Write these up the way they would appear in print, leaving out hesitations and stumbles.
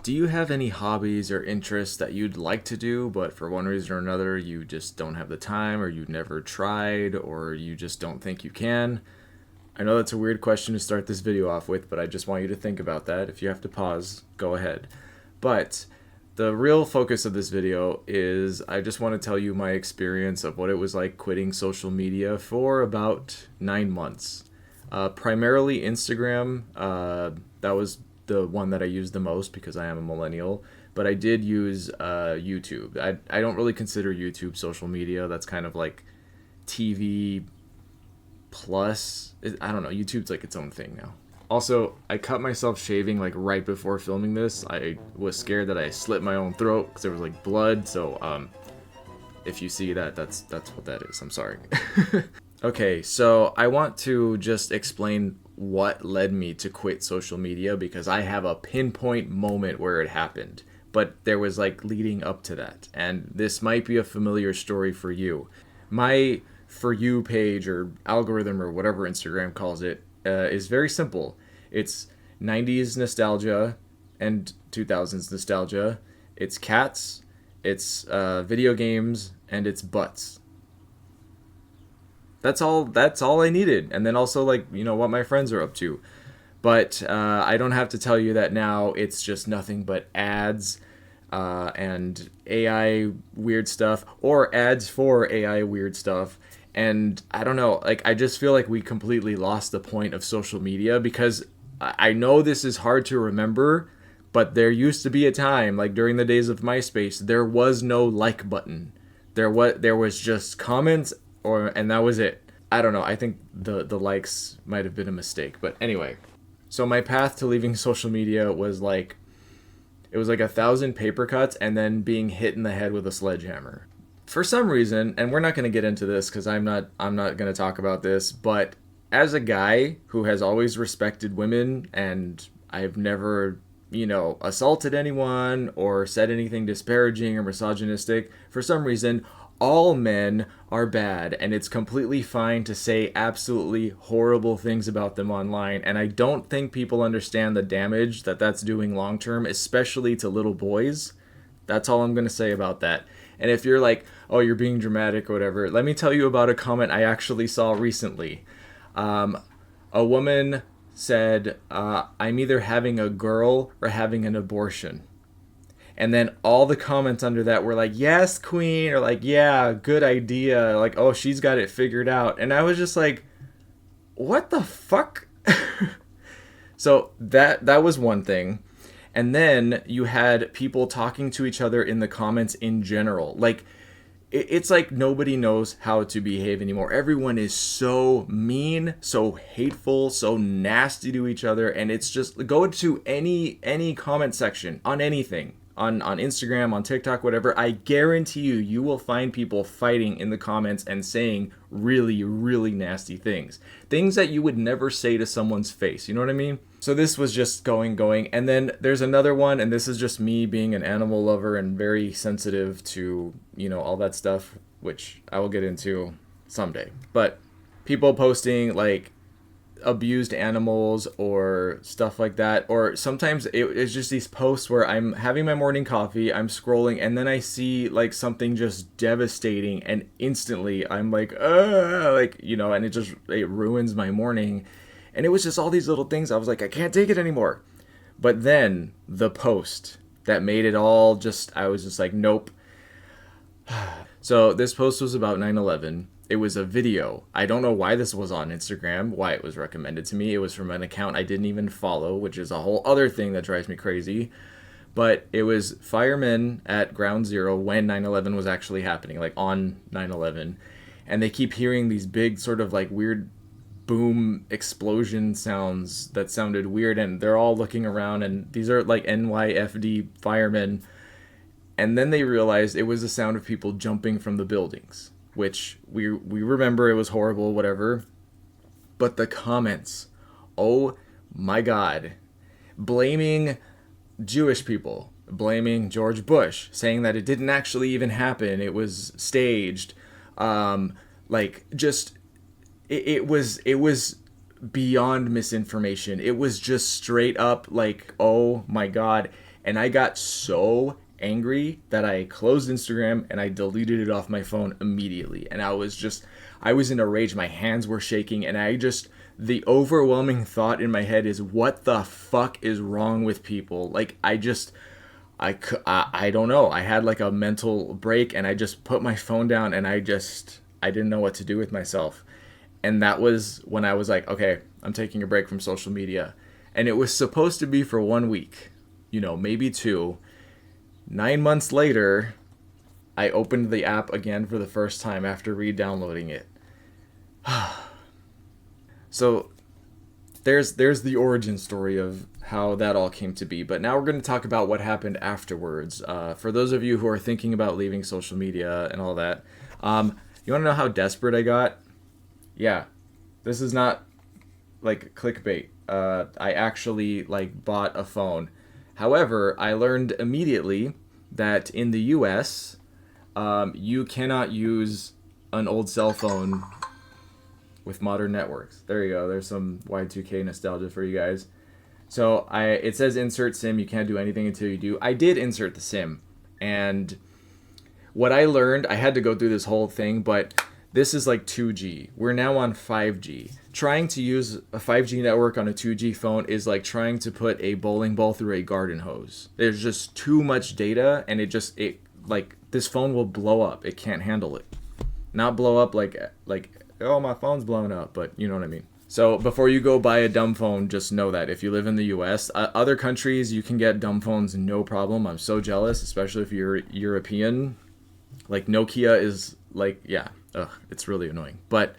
Do you have any hobbies or interests that you'd like to do, but for one reason or another, you just don't have the time, or you've never tried, or you just don't think you can? I know that's a weird question to start this video off with, but I just want you to think about that. If you have to pause, go ahead. But the real focus of this video is I just want to tell you my experience of what it was like quitting social media for about 9 months. Primarily Instagram. That was the one that I used the most because I am a millennial. But I did use YouTube. I don't really consider YouTube social media. That's kind of like TV plus. I don't know. YouTube's like its own thing now. Also, I cut myself shaving like right before filming this. I was scared that I slit my own throat because there was like blood. So if you see that, that's what that is. I'm sorry. Okay, so I want to just explain what led me to quit social media because I have a pinpoint moment where it happened. But there was like leading up to that. And this might be a familiar story for you. My For You page or algorithm or whatever Instagram calls it is very simple. It's 90s nostalgia and 2000s nostalgia. It's cats, it's video games, and it's butts. That's all I needed. And then also like, what my friends are up to. But I don't have to tell you that now it's just nothing but ads and AI weird stuff or ads for AI weird stuff. And I don't know, like I just feel like we completely lost the point of social media because I know this is hard to remember, but there used to be a time, like during the days of MySpace, there was no like button. There was just comments and that was it. I don't know. I think the likes might have been a mistake, but anyway. So my path to leaving social media was like it was like 1,000 paper cuts and then being hit in the head with a sledgehammer. For some reason, and we're not going to get into this because I'm not going to talk about this, but as a guy who has always respected women and I've never assaulted anyone or said anything disparaging or misogynistic, for some reason all men are bad and it's completely fine to say absolutely horrible things about them online, and I don't think people understand the damage that that's doing long term, especially to little boys. That's all I'm going to say about that. And if you're like, oh, you're being dramatic or whatever, let me tell you about a comment I actually saw recently. A woman said, I'm either having a girl or having an abortion. And then all the comments under that were like, yes, queen, or like, yeah, good idea. Like, oh, she's got it figured out. And I was just like, what the fuck? So that was one thing. And then you had people talking to each other in the comments in general. Like, it's like nobody knows how to behave anymore. Everyone is so mean, so hateful, so nasty to each other, and it's just go to any comment section on anything. On Instagram, on TikTok, whatever, I guarantee you will find people fighting in the comments and saying really, really nasty things. Things that you would never say to someone's face. You know what I mean? So this was just going. And then there's another one, and this is just me being an animal lover and very sensitive to, all that stuff, which I will get into someday. But people posting like abused animals or stuff like that, or sometimes it's just these posts where I'm having my morning coffee, I'm scrolling, and then I see like something just devastating, and instantly I'm like and it ruins my morning. And it was just all these little things. I was like, I can't take it anymore. But then the post that made it all just, I was just like, nope. So this post was about 9/11. It was a video. I don't know why this was on Instagram, why it was recommended to me. It was from an account I didn't even follow, which is a whole other thing that drives me crazy. But it was firemen at Ground Zero when 9/11 was actually happening, like on 9/11. And they keep hearing these big sort of like weird boom explosion sounds that sounded weird. And they're all looking around, and these are like NYFD firemen. And then they realized it was the sound of people jumping from the buildings, which we remember it was horrible, whatever. But the comments, oh my God, blaming Jewish people, blaming George Bush, saying that it didn't actually even happen, it was staged. Like just it was beyond misinformation. It was just straight up like, oh my God. And I got so angry that I closed Instagram and I deleted it off my phone immediately. And I was in a rage. My hands were shaking, and the overwhelming thought in my head is, what the fuck is wrong with people? Like, I don't know. I had like a mental break, and I just put my phone down, and I didn't know what to do with myself. And that was when I was like, okay, I'm taking a break from social media. And it was supposed to be for 1 week, maybe two. 9 months later, I opened the app again for the first time after re-downloading it. So there's the origin story of how that all came to be. But now we're going to talk about what happened afterwards. For those of you who are thinking about leaving social media and all that, you want to know how desperate I got? Yeah, this is not like clickbait. I actually like bought a phone. However, I learned immediately that in the US, you cannot use an old cell phone with modern networks. There you go. There's some Y2K nostalgia for you guys. So it says insert SIM. You can't do anything until you do. I did insert the SIM, and what I learned, I had to go through this whole thing, but this is like 2G. We're now on 5G. Trying to use a 5G network on a 2G phone is like trying to put a bowling ball through a garden hose. There's just too much data, and this phone will blow up. It can't handle it. Not blow up like oh, my phone's blown up, but you know what I mean. So before you go buy a dumb phone, just know that if you live in the US, other countries you can get dumb phones no problem. I'm so jealous, especially if you're European. Like Nokia is like, yeah, it's really annoying. But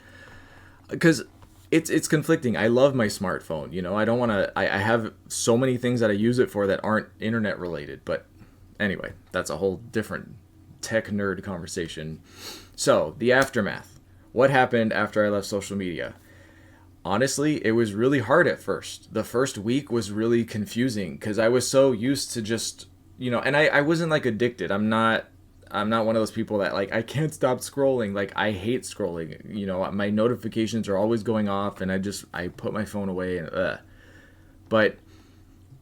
because it's conflicting. I love my smartphone. I don't want to. I have so many things that I use it for that aren't internet related. But anyway, that's a whole different tech nerd conversation. So the aftermath. What happened after I left social media? Honestly, it was really hard at first. The first week was really confusing because I was so used to just, and I wasn't like addicted. I'm not one of those people that like, I can't stop scrolling. Like, I hate scrolling. My notifications are always going off, and I put my phone away and But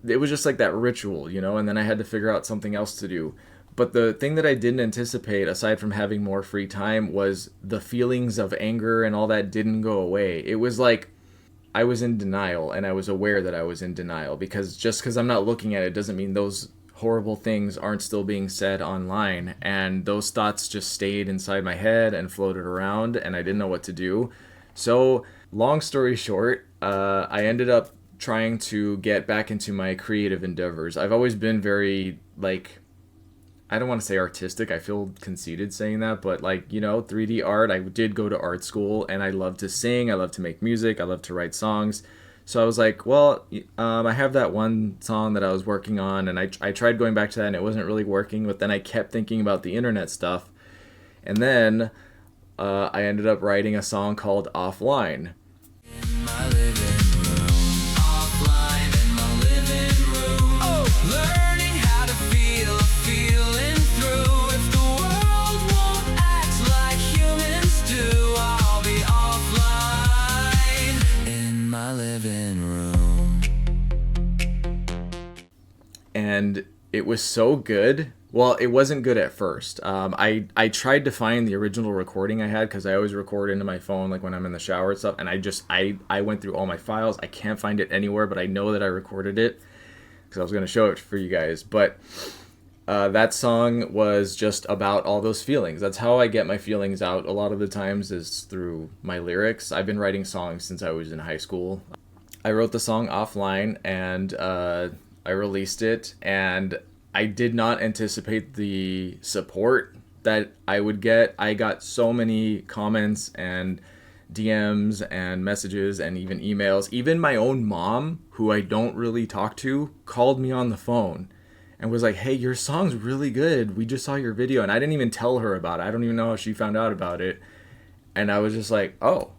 it was just like that ritual, and then I had to figure out something else to do. But the thing that I didn't anticipate, aside from having more free time, was the feelings of anger and all that didn't go away. It was like I was in denial, and I was aware that I was in denial, because just because I'm not looking at it doesn't mean those horrible things aren't still being said online. And those thoughts just stayed inside my head and floated around, and I didn't know what to do. So long story short, I ended up trying to get back into my creative endeavors. I've always been very I don't want to say artistic. I feel conceited saying that, but 3D art, I did go to art school, and I love to sing. I love to make music. I love to write songs. So I was like, well, I have that one song that I was working on, and I tried going back to that, and it wasn't really working. But then I kept thinking about the internet stuff. And then I ended up writing a song called Offline. In my living room, offline in my living room. Oh, learning how to feel a feeling through. If the world won't act like humans do, I'll be offline in my living room. And it was so good. Well, it wasn't good at first. I tried to find the original recording I had, because I always record into my phone like when I'm in the shower and stuff, and I went through all my files. I can't find it anywhere, but I know that I recorded it because I was going to show it for you guys. But that song was just about all those feelings. That's how I get my feelings out a lot of the times, is through my lyrics. I've been writing songs since I was in high school. I wrote the song Offline, and I released it, and I did not anticipate the support that I would get. I got so many comments and DMs and messages and even emails. Even my own mom, who I don't really talk to, called me on the phone and was like, hey, your song's really good. We just saw your video. And I didn't even tell her about it. I don't even know how she found out about it. And I was just like, oh,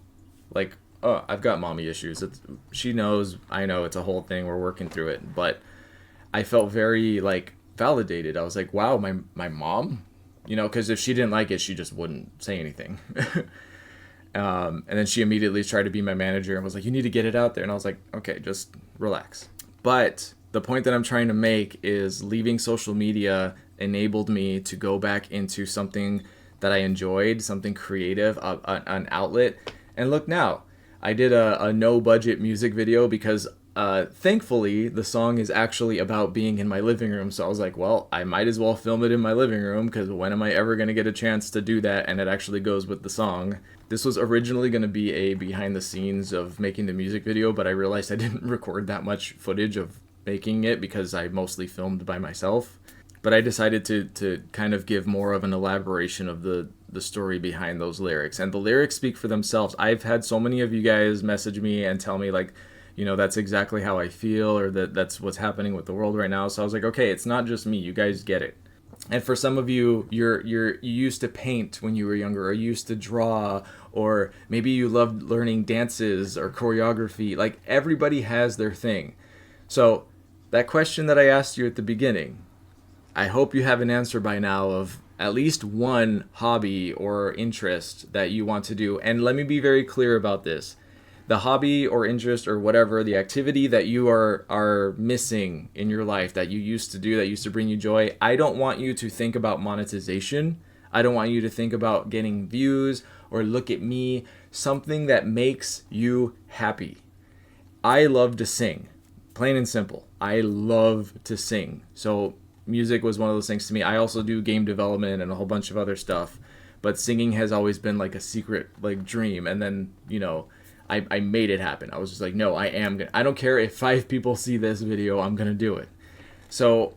I've got mommy issues. She knows, I know, it's a whole thing. We're working through it. But I felt very validated. I was like, wow, my mom, because if she didn't like it, she just wouldn't say anything. And then she immediately tried to be my manager and was like, you need to get it out there. And I was like, okay, just relax. But The point that I'm trying to make is leaving social media enabled me to go back into something that I enjoyed, something creative, an outlet. And look now, I did a no budget music video because thankfully the song is actually about being in my living room. So I was like, well, I might as well film it in my living room because when am I ever going to get a chance to do that? And it actually goes with the song. This was originally going to be a behind the scenes of making the music video, but I realized I didn't record that much footage of making it because I mostly filmed by myself. But I decided to kind of give more of an elaboration of the story behind those lyrics. And the lyrics speak for themselves. I've had so many of you guys message me and tell me like, you know, that's exactly how I feel, or that's what's happening with the world right now. So I was like, okay, it's not just me. You guys get it. And for some of you, you used to paint when you were younger, or you used to draw, or maybe you loved learning dances or choreography. Like everybody has their thing. So that question that I asked you at the beginning, I hope you have an answer by now of at least one hobby or interest that you want to do. And let me be very clear about this. The hobby or interest or whatever, the activity that you are missing in your life that you used to do, that used to bring you joy, I don't want you to think about monetization. I don't want you to think about getting views or look at me, something that makes you happy. I love to sing, plain and simple. I love to sing. So music was one of those things to me. I also do game development and a whole bunch of other stuff, but singing has always been like a secret like dream. And then, you know, I made it happen. I was just like, no, I don't care if 5 people see this video, I'm gonna do it. So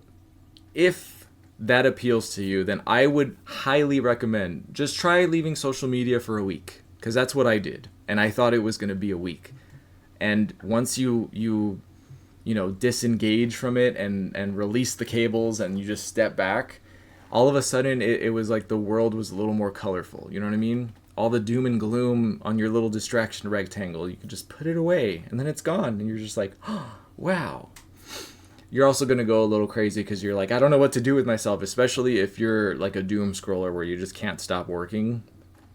if that appeals to you, then I would highly recommend just try leaving social media for a week, because that's what I did, and I thought it was gonna be a week. And once you know, disengage from it and release the cables and you just step back, all of a sudden it was like the world was a little more colorful. You know what I mean? All the doom and gloom on your little distraction rectangle, you can just put it away and then it's gone. And you're just like, oh, wow. You're also going to go a little crazy because you're like, I don't know what to do with myself, especially if you're like a doom scroller where you just can't stop working.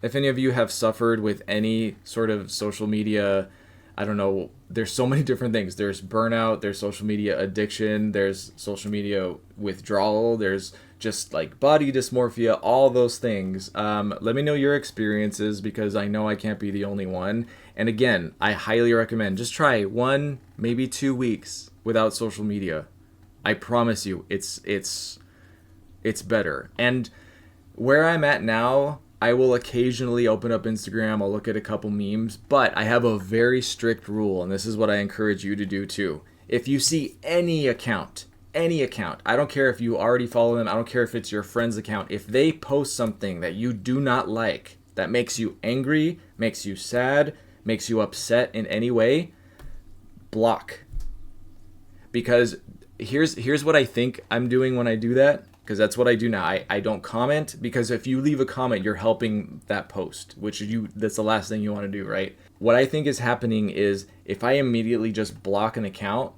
If any of you have suffered with any sort of social media, I don't know, there's so many different things. There's burnout, there's social media addiction, there's social media withdrawal, there's just like body dysmorphia, all those things. Let me know your experiences because I know I can't be the only one. And again, I highly recommend just try 1, maybe 2 weeks without social media. I promise you, it's better. And where I'm at now, I will occasionally open up Instagram, I'll look at a couple memes, but I have a very strict rule, and this is what I encourage you to do too. If you see any account, I don't care if you already follow them, I don't care if it's your friend's account, if they post something that you do not like, that makes you angry, makes you sad, makes you upset in any way, block. Because here's what I think I'm doing when I do that. Because that's what I do now. I don't comment, because if you leave a comment, you're helping that post, that's the last thing you want to do, right? What I think is happening is if I immediately just block an account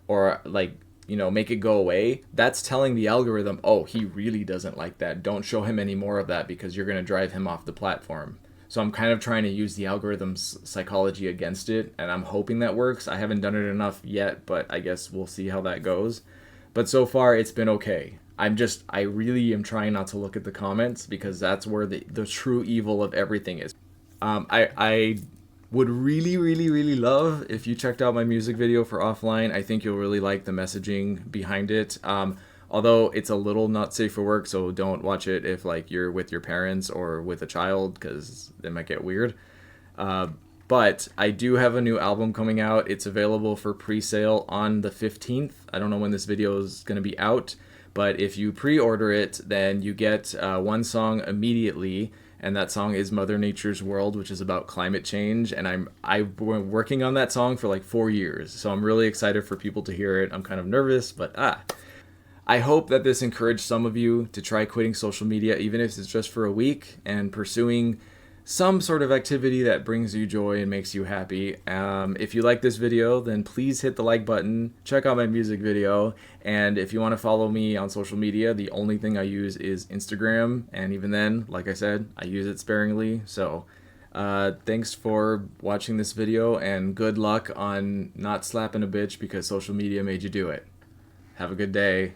or like, you know, make it go away, that's telling the algorithm, oh, he really doesn't like that. Don't show him any more of that because you're going to drive him off the platform. So I'm kind of trying to use the algorithm's psychology against it, and I'm hoping that works. I haven't done it enough yet, but I guess we'll see how that goes. But so far, it's been okay. I really am trying not to look at the comments because that's where the true evil of everything is. I would really, really, really love if you checked out my music video for Offline. I think you'll really like the messaging behind it. Although it's a little not safe for work, so don't watch it if like you're with your parents or with a child because it might get weird. But I do have a new album coming out. It's available for pre-sale on the 15th. I don't know when this video is going to be out. But if you pre-order it, then you get one song immediately, and that song is Mother Nature's World, which is about climate change. And I've been working on that song for like 4 years, so I'm really excited for people to hear it. I'm kind of nervous, but I hope that this encouraged some of you to try quitting social media, even if it's just for a week, and pursuing some sort of activity that brings you joy and makes you happy. If you like this video, then please hit the like button, check out my music video, and if you want to follow me on social media, the only thing I use is Instagram, and even then, like I said, I use it sparingly. So thanks for watching this video, and good luck on not slapping a bitch because social media made you do it. Have a good day.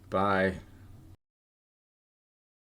Bye.